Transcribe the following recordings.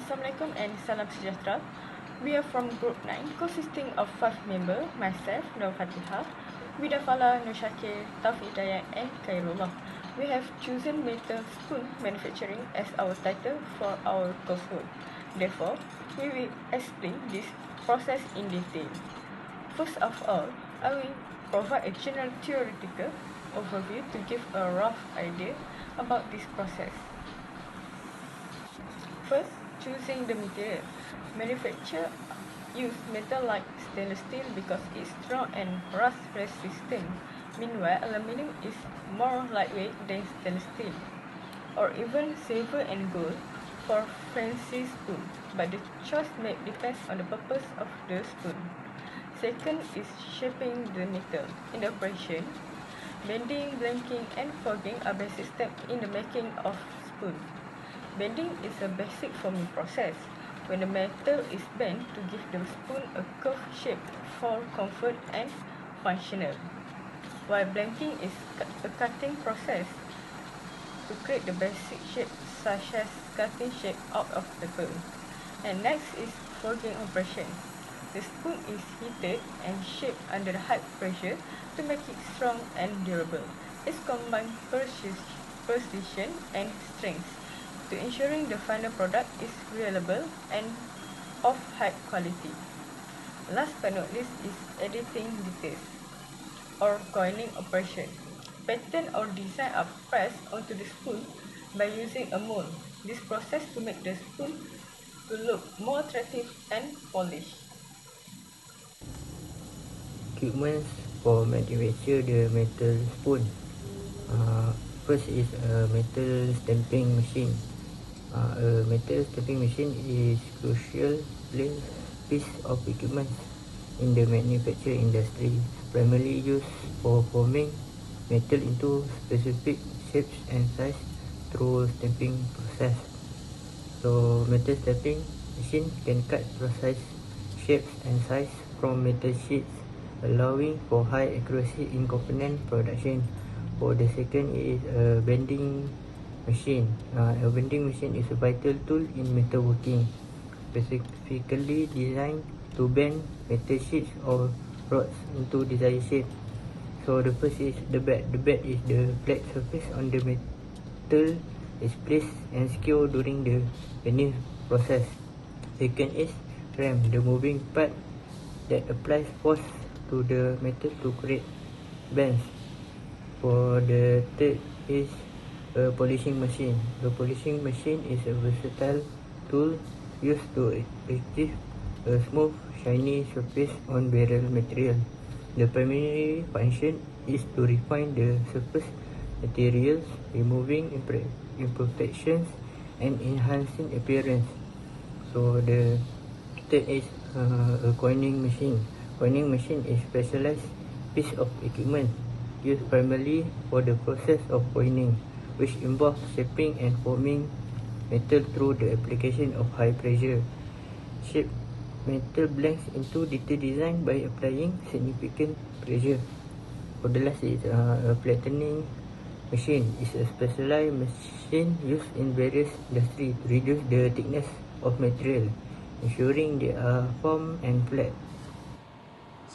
Assalamualaikum and salam sejahtera. We are from Group 9, consisting of 5 members, myself, Nur Fatihah, Widafala, Nur Shakir, Taufik Hidayat and Khairullah. We have chosen metal spoon manufacturing as our title for our coursework. Therefore, we will explain this process in detail. First of all, I will provide a general theoretical overview to give a rough idea about this process. First, choosing the material. Manufacturers use metal like stainless steel because it's strong and rust resistant. Meanwhile, aluminum is more lightweight than stainless steel, or even silver and gold for fancy spoon. But the choice made depends on the purpose of the spoon. Second is shaping the metal. In the operation, bending, blanking, and fogging are basic steps in the making of spoon. Bending is a basic forming process when the metal is bent to give the spoon a curved shape for comfort and functional, while blanking is a cutting process to create the basic shape such as cutting shape out of paper. And next is fogging operation. The spoon is heated and shaped under the high pressure to make it strong and durable. It combines precision and strength to ensuring the final product is reliable and of high quality. Last but not least is editing details or coining operation. Pattern or design are pressed onto the spoon by using a mold. This process to make the spoon to look more attractive and polished. Equipments for manufacture the metal spoon. First is a metal stamping machine. A metal stamping machine is crucial piece of equipment in the manufacturing industry, primarily used for forming metal into specific shapes and size through stamping process. So metal stamping machine can cut precise shapes and size from metal sheets, allowing for high accuracy in component production. For the second is a bending machine. A bending machine is a vital tool in metalworking, specifically designed to bend metal sheets or rods into desired shape. So the first is the bed. The bed is the flat surface on the metal is placed and secured during the bending process. Second is ram, the moving part that applies force to the metal to create bends. For the third is a polishing machine. The polishing machine is a versatile tool used to achieve a smooth, shiny surface on barrel material. The primary function is to refine the surface materials, removing imperfections and enhancing appearance. So the third is a coining machine. Coining machine is specialized piece of equipment used primarily for the process of coining, which involves shaping and forming metal through the application of high pressure. Shape metal blanks into detailed design by applying significant pressure. For the last is a flattening machine. Is a specialized machine used in various industries to reduce the thickness of material, ensuring they are firm and flat.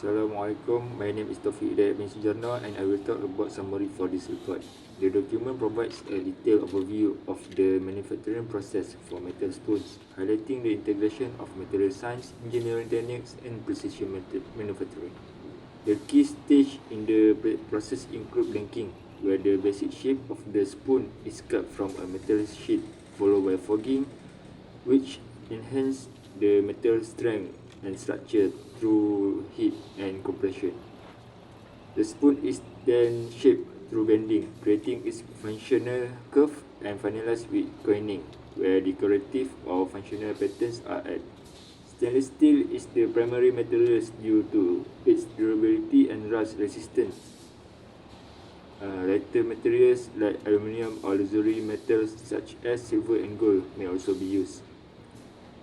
Assalamualaikum, my name is Taufik Hidayat bin Sujarno and I will talk about summary for this report. The document provides a detailed overview of the manufacturing process for metal spoons, highlighting the integration of material science, engineering techniques and precision manufacturing. The key stage in the process include blanking, where the basic shape of the spoon is cut from a metal sheet, followed by fogging, which enhance the metal strength and structure through heat and compression. The spoon is then shaped through bending, creating its functional curve, and finalized with coining, where decorative or functional patterns are added. Stainless steel is the primary material due to its durability and rust resistance. Lighter materials like aluminium or luxury metals such as silver and gold may also be used.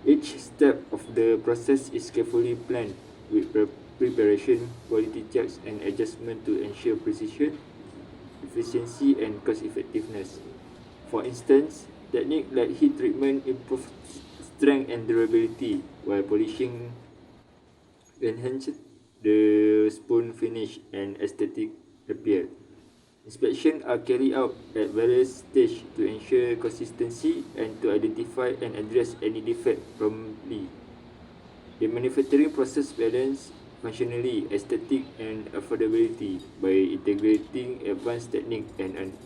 Each step of the process is carefully planned with preparation, quality checks and adjustment to ensure precision, efficiency and cost effectiveness. For instance, techniques like heat treatment improve strength and durability, while polishing enhances the spoon finish and aesthetic appeal. Inspections are carried out at various stages to ensure consistency and to identify and address any defect promptly. The manufacturing process balances functionally, aesthetic, and affordability by integrating advanced technique and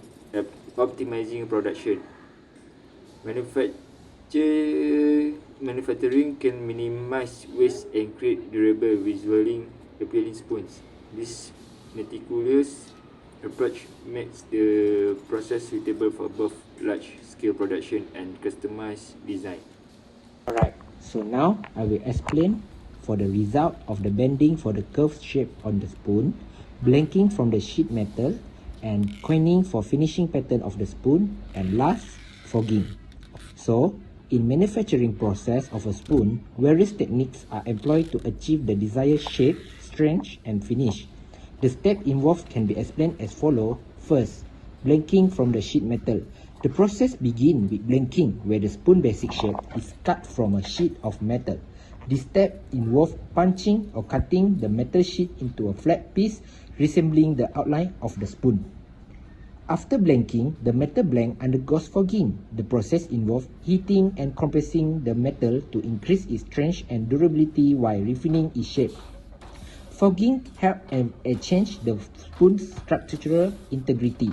optimizing production. Manufacturing can minimize waste and create durable, visually appealing spoons. This meticulous approach makes the process suitable for both large-scale production and customized design. Alright, so now I will explain for the result of the bending for the curved shape on the spoon, blanking from the sheet metal, and coining for finishing pattern of the spoon, and last, fogging. So, in manufacturing process of a spoon, various techniques are employed to achieve the desired shape, strength, and finish. The steps involved can be explained as follows. First, blanking from the sheet metal. The process begins with blanking, where the spoon basic shape is cut from a sheet of metal. This step involves punching or cutting the metal sheet into a flat piece resembling the outline of the spoon. After blanking, the metal blank undergoes fogging. The process involves heating and compressing the metal to increase its strength and durability while refining its shape. Fogging helps change the spoon's structural integrity.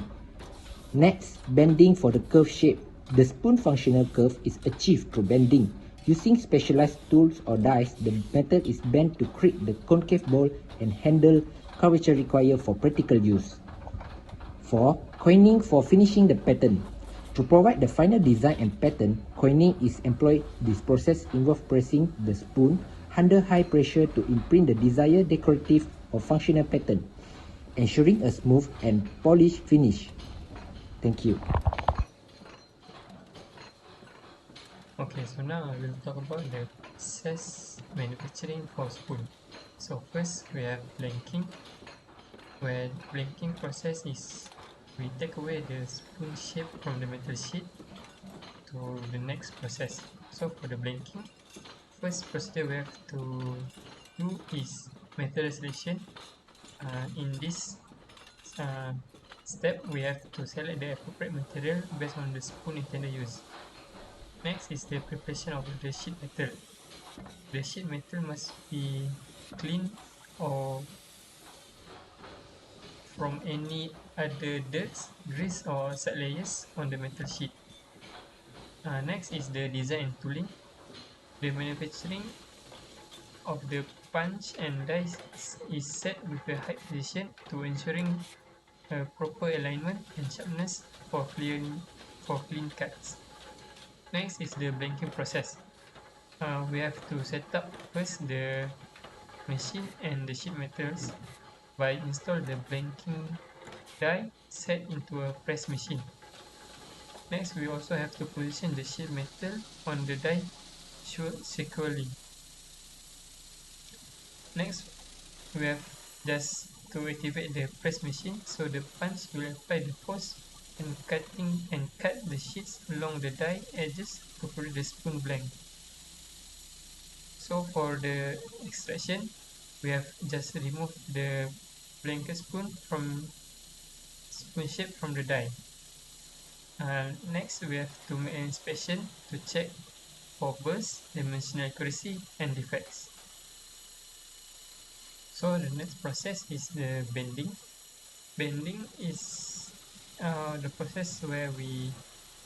Next, bending for the curve shape. The spoon functional curve is achieved through bending. Using specialized tools or dies, the metal is bent to create the concave bowl and handle curvature required for practical use. 4. Coining for finishing the pattern. To provide the final design and pattern, coining is employed. This process involves pressing the spoon under high pressure to imprint the desired decorative or functional pattern, ensuring a smooth and polished finish. Thank you. Okay, so now I will talk about the process manufacturing for spoon. So first we have blanking, where blanking process is we take away the spoon shape from the metal sheet to the next process. So for the blanking, first procedure we have to do is metal selection. In this step, we have to select the appropriate material based on the spoon intended use. Next is the preparation of the sheet metal. The sheet metal must be clean or from any other dirt, grease or side layers on the metal sheet. Next is the design and tooling. The manufacturing of the punch and dies is set with the height position to ensuring a proper alignment and sharpness for clean cuts. Next is the blanking process. We have to set up first the machine and the sheet metals by install the blanking die set into a press machine. Next, we also have to position the sheet metal on the die securely. Next, we have just to activate the press machine, so the punch will apply the force and cut the sheets along the die edges to produce the spoon blank. So for the extraction, we have just removed the blanket spoon shape from the die. Next, we have to make an inspection to check for burrs, dimensional accuracy, and defects. So the next process is the bending. Bending is the process where we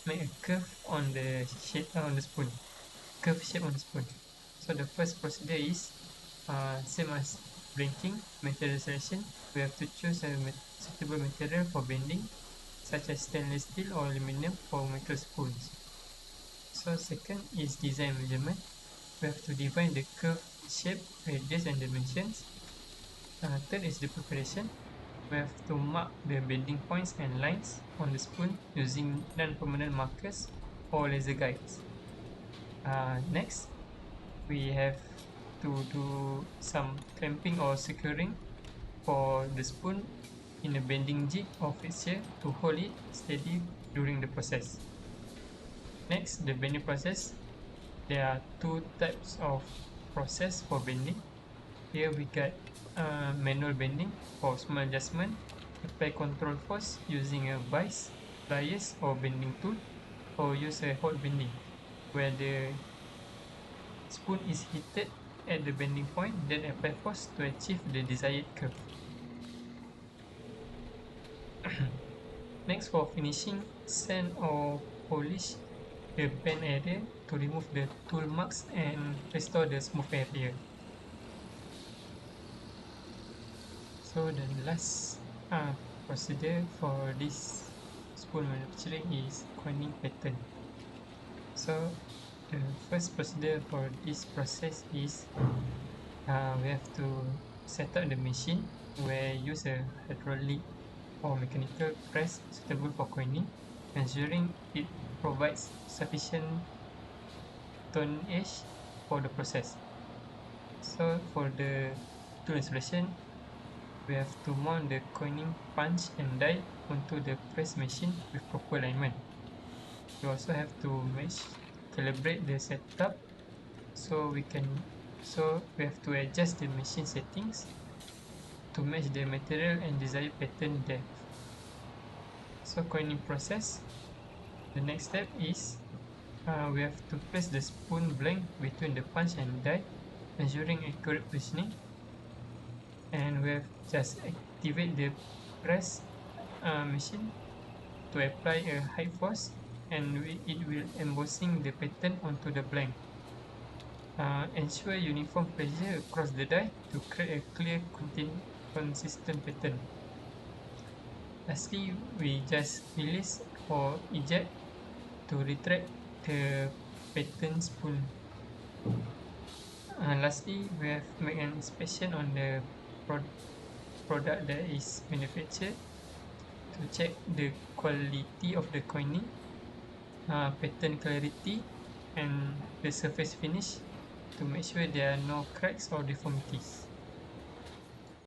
make a curve on the shape on the spoon, curve shape on the spoon. So the first procedure is same as blanking, material selection. We have to choose a suitable material for bending, such as stainless steel or aluminum for metal spoons. So second is design measurement. We have to define the curve shape, radius and dimensions. Third is the preparation. We have to mark the bending points and lines on the spoon using non-permanent markers or laser guides. Next, we have to do some clamping or securing for the spoon in a bending jig or fixture to hold it steady during the process. Next, the bending process. there are two types of process for bending. Here we got manual bending for small adjustment. Apply control force using a vise, pliers, or bending tool, or use a hot bending, where the spoon is heated at the bending point, then apply force to achieve the desired curve. Next, for finishing, sand or polish the bend area to remove the tool marks and restore the smooth area. So the last procedure for this spoon manufacturing is coining pattern. So the first procedure for this process is we have to set up the machine where use a hydraulic or mechanical press suitable for coining, ensuring it provides sufficient tonnage for the process. So for the tool installation, we have to mount the coining punch and die onto the press machine with proper alignment. We also have to calibrate the setup, so we have to adjust the machine settings to match the material and desired pattern depth. So coining process, the next step is we have to place the spoon blank between the punch and die, ensuring accurate positioning. And we have just activate the press machine to apply a high force, and it will embossing the pattern onto the blank. Ensure uniform pressure across the die to create a clear, consistent pattern. Lastly, we just release or eject to retract the pattern spoon. Lastly, we have made an inspection on the product that is manufactured to check the quality of the coining, pattern clarity, and the surface finish to make sure there are no cracks or deformities.